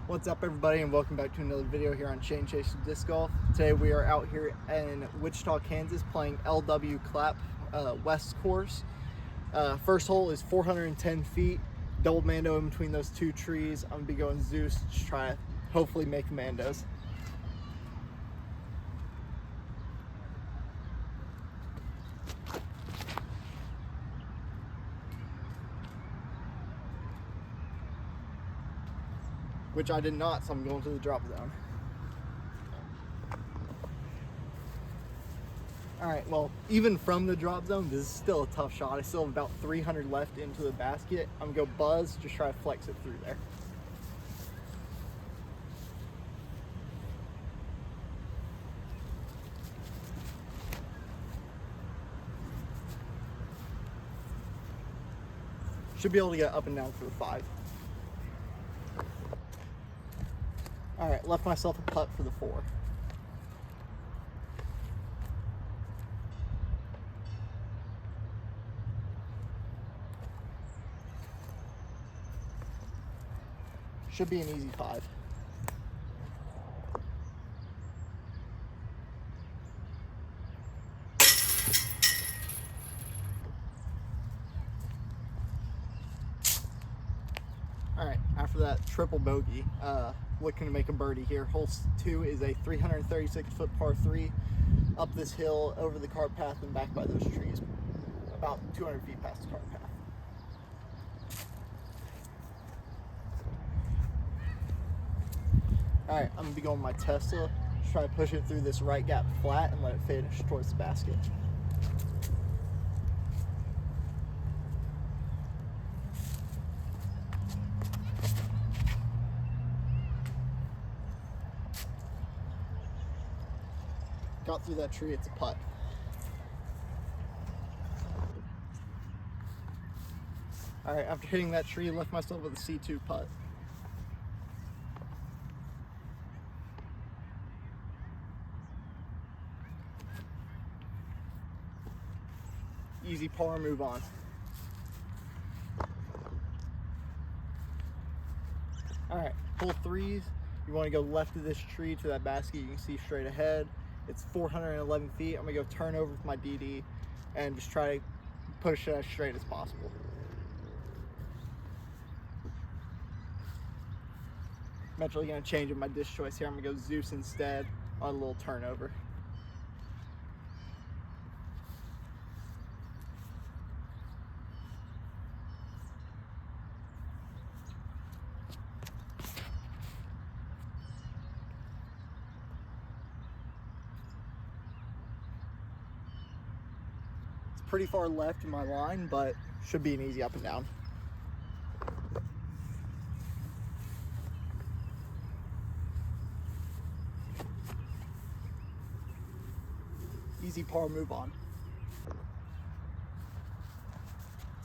What's up, everybody, and welcome back to another video here on Chain Chase Disc Golf. Today we are out here in Wichita, Kansas playing LW Clapp West course. First hole is 410 feet, double mando in between those two trees. I'm gonna be going Zeus to try to hopefully make mandos. Which I did not, so I'm going to the drop zone. All right, well, even from the drop zone, this is still a tough shot. I still have about 300 left into the basket. I'm gonna go buzz, just try to flex it through there. Should be able to get up and down for the 5. All right, left myself a putt for the 4. Should be an easy 5. All right, after that triple bogey, looking to make a birdie here. Hole 2 is a 336-foot par 3 up this hill, over the cart path, and back by those trees, about 200 feet past the cart path. All right, I'm gonna be going with my Tesla, just try to push it through this right gap flat and let it finish towards the basket. Got through that tree, it's a putt. All right, after hitting that tree, left myself with a C2 putt. Easy par, move on. All right, hole 3s, you want to go left of this tree to that basket you can see straight ahead. It's 411 feet. I'm gonna go turn over with my DD and just try to push it as straight as possible. I'm actually gonna change up my disc choice here. I'm gonna go Zeus instead on a little turnover. Pretty far left in my line, but should be an easy up and down. Easy par, move on.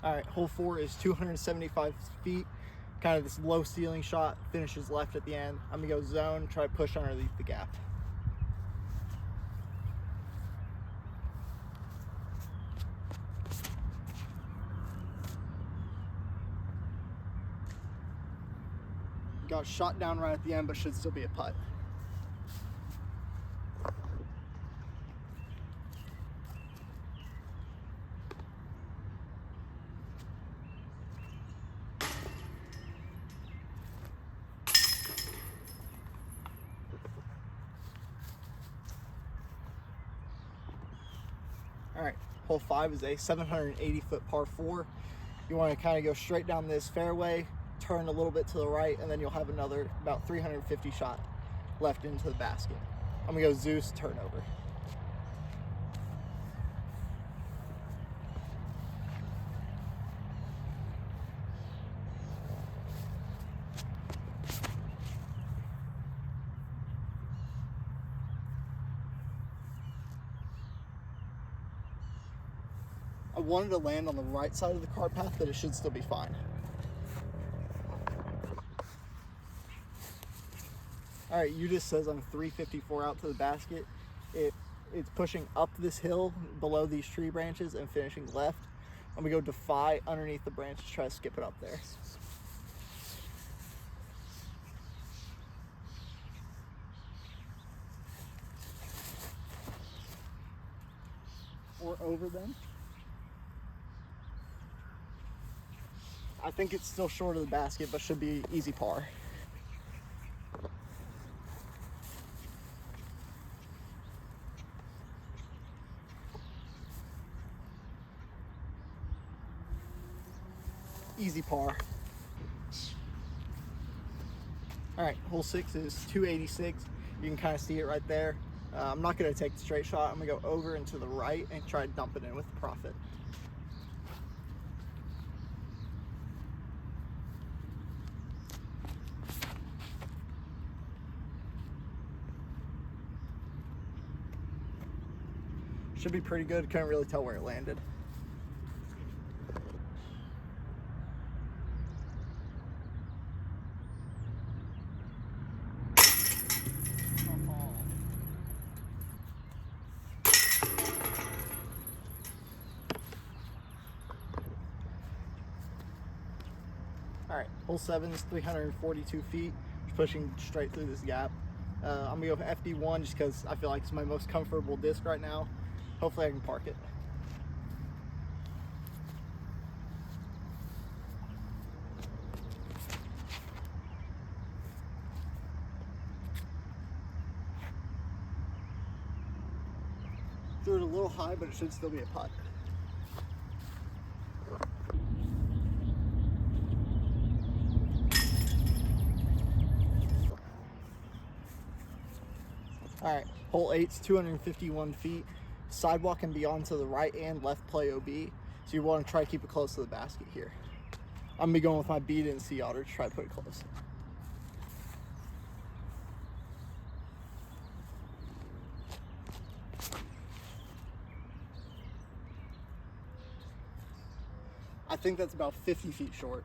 All right, hole 4 is 275 feet, kind of this low ceiling shot, finishes left at the end. I'm gonna go zone, try to push underneath the gap. Got shot down right at the end, but should still be a putt. All right, hole 5 is a 780-foot par 4. You want to kind of go straight down this fairway, turn a little bit to the right, and then you'll have another about 350 shot left into the basket. I'm gonna go Zeus, turnover. I wanted to land on the right side of the cart path, but it should still be fine. All right, you just says I'm 354 out to the basket. It's pushing up this hill below these tree branches and finishing left. I'm gonna go defy underneath the branches, try to skip it up there. over them. I think it's still short of the basket, but should be easy par. Easy par. All right, hole 6 is 286. You can kind of see it right there. I'm not going to take the straight shot. I'm going to go over and to the right and try to dump it in with the profit. Should be pretty good. Couldn't really tell where it landed. All right, hole 7 is 342 feet, just pushing straight through this gap. I'm gonna go for FD1 just because I feel like it's my most comfortable disc right now. Hopefully I can park it. Threw it a little high, but it should still be a putt. All right, hole 8's 251 feet. Sidewalk and beyond to the right and left play OB. So you want to try to keep it close to the basket here. I'm gonna be going with my bead and sea otter to try to put it close. I think that's about 50 feet short.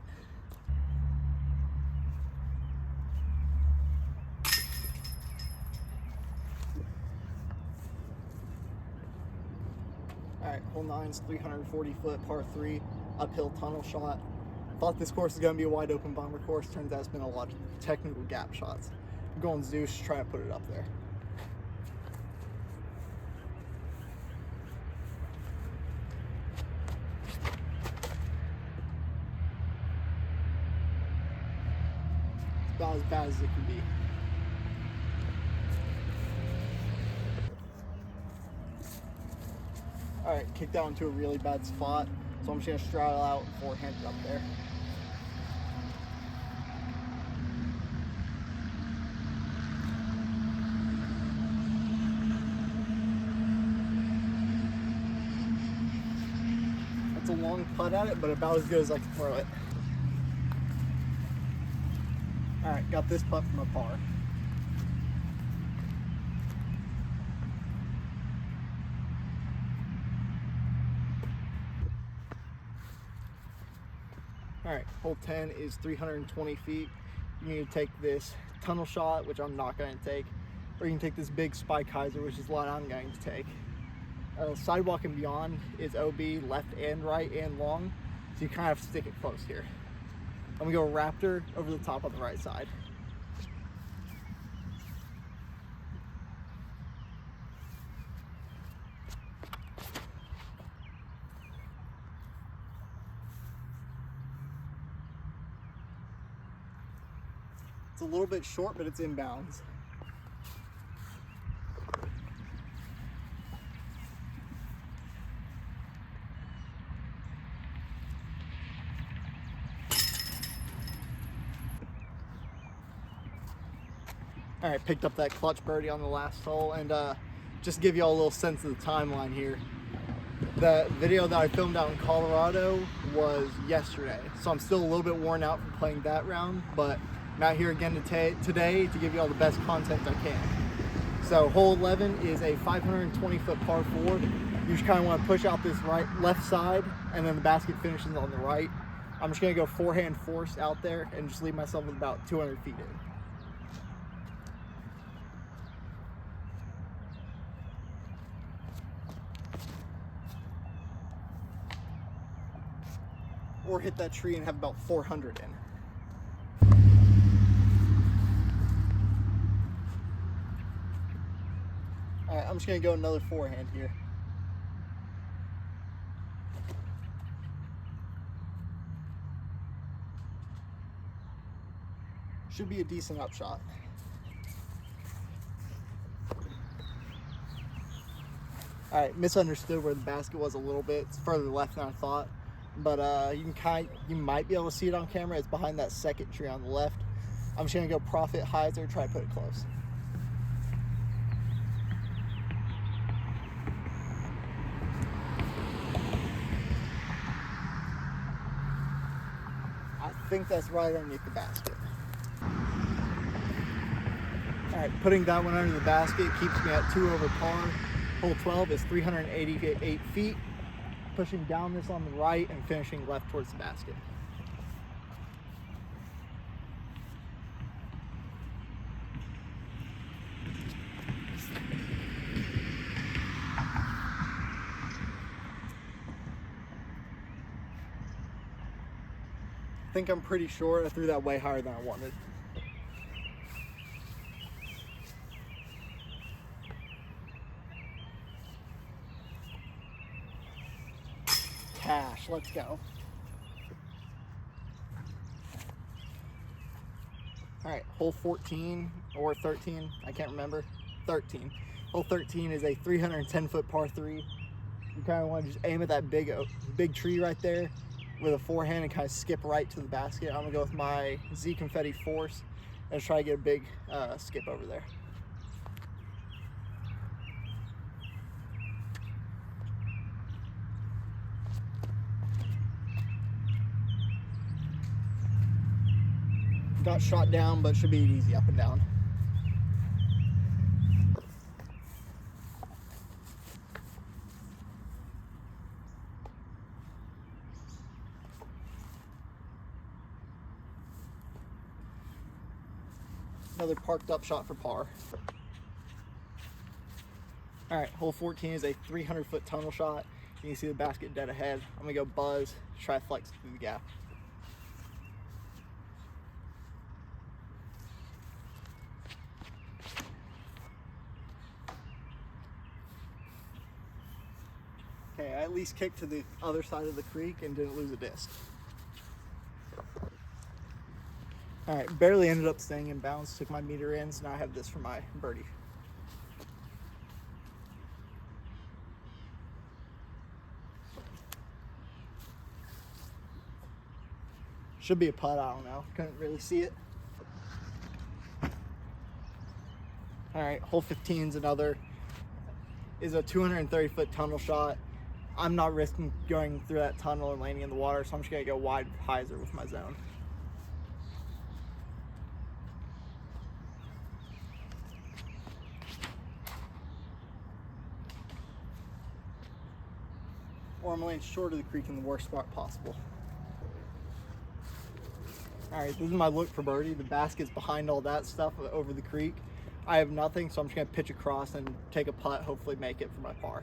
All right, hole 9's 340 foot par 3 uphill tunnel shot. Thought this course was gonna be a wide open bomber course. Turns out it's been a lot of technical gap shots. I'm going Zeus to try to put it up there. About as bad as it can be. All right, kicked out into a really bad spot, so I'm just gonna straddle out and forehand it up there. It's a long putt at it, but about as good as I can throw it. All right, got this putt from a par. All right, hole 10 is 320 feet. You need to take this tunnel shot, which I'm not going to take, or you can take this big spike hyzer, which is what I'm going to take. Sidewalk and beyond is OB, left and right and long, so you kind of have to stick it close here. I'm gonna go Raptor over the top on the right side. It's a little bit short, but it's inbounds. All right, picked up that clutch birdie on the last hole, and just to give you all a little sense of the timeline here. The video that I filmed out in Colorado was yesterday, so I'm still a little bit worn out from playing that round, but I'm out here again today to give you all the best content I can. So hole 11 is a 520 foot par 4. You just kind of want to push out this left side, and then the basket finishes on the right. I'm just going to go forehand force out there and just leave myself with about 200 feet in. Or hit that tree and have about 400 in. All right, I'm just gonna go another forehand here. Should be a decent upshot. All right, misunderstood where the basket was a little bit. It's further left than I thought, but you might be able to see it on camera. It's behind that second tree on the left. I'm just gonna go profit hyzer, try to put it close. I think that's right underneath the basket. All right, putting that one under the basket keeps me at 2 over par. Hole 12 is 388 feet. Pushing down this on the right and finishing left towards the basket. I think I'm pretty short. I threw that way higher than I wanted. Cash, let's go. All right, hole 14 or 13, I can't remember. 13. Hole 13 is a 310-foot par 3. You kind of want to just aim at that big tree right there with a forehand and kind of skip right to the basket. I'm gonna go with my Z Confetti Force and try to get a big skip over there. Got shot down, but should be easy up and down. Another parked up shot for par. All right, hole 14 is a 300-foot tunnel shot. You can see the basket dead ahead. I'm gonna go buzz, try to flex through the gap. Okay, I at least kicked to the other side of the creek and didn't lose a disc. All right, barely ended up staying in bounds, took my meter in, so now I have this for my birdie. Should be a putt, I don't know. Couldn't really see it. All right, hole 15 is a 230-foot tunnel shot. I'm not risking going through that tunnel and landing in the water, so I'm just gonna go wide hyzer with my zone. Or I'm laying short of the creek in the worst spot possible. All right, this is my look for birdie. The basket's behind all that stuff over the creek. I have nothing, so I'm just gonna pitch across and take a putt, hopefully make it for my par.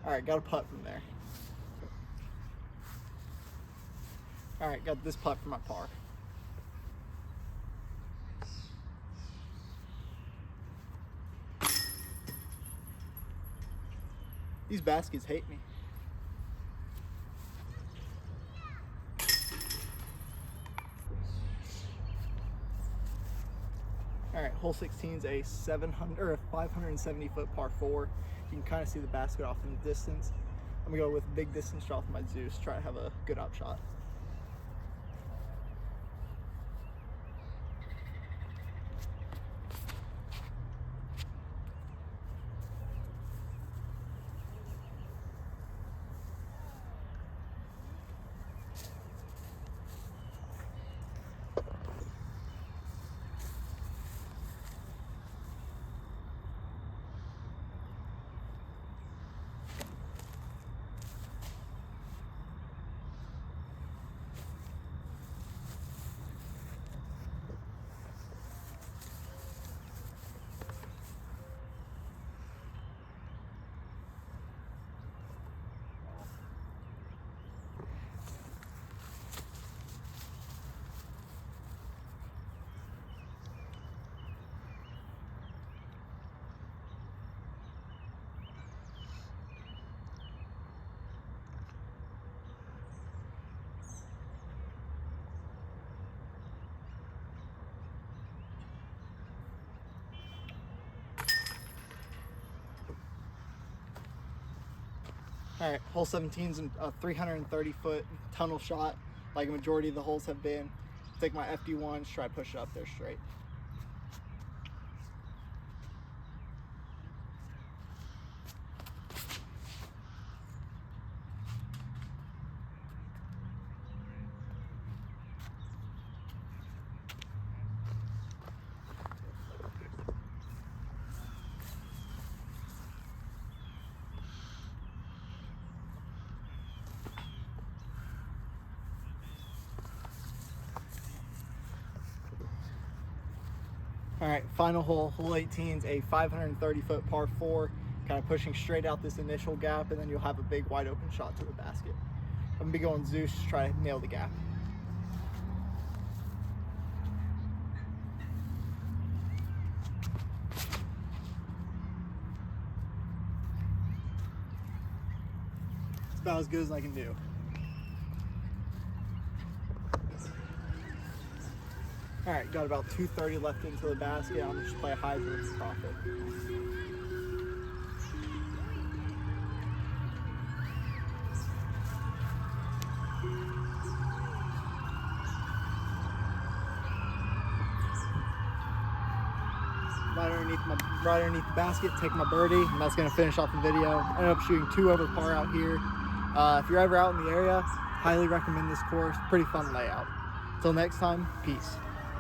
All right, got a putt from there. All right, got this putt for my par. These baskets hate me. All right, hole 16 is a 570-foot par 4. You can kind of see the basket off in the distance. I'm gonna go with a big distance shot with my Zeus, try to have a good up shot. All right, hole 17 is a 330-foot tunnel shot, like a majority of the holes have been. Take my FD1s, try to push it up there straight. All right, final hole, hole 18 is a 530-foot par 4, kind of pushing straight out this initial gap, and then you'll have a big wide open shot to the basket. I'm gonna be going Zeus to try to nail the gap. It's about as good as I can do. All right, got about 230 left into the basket. I'm gonna just play a hydrant for profit. Right underneath the basket, take my birdie, and that's gonna finish off the video. Ended up shooting 2 over par out here. If you're ever out in the area, highly recommend this course. Pretty fun layout. Until next time, peace.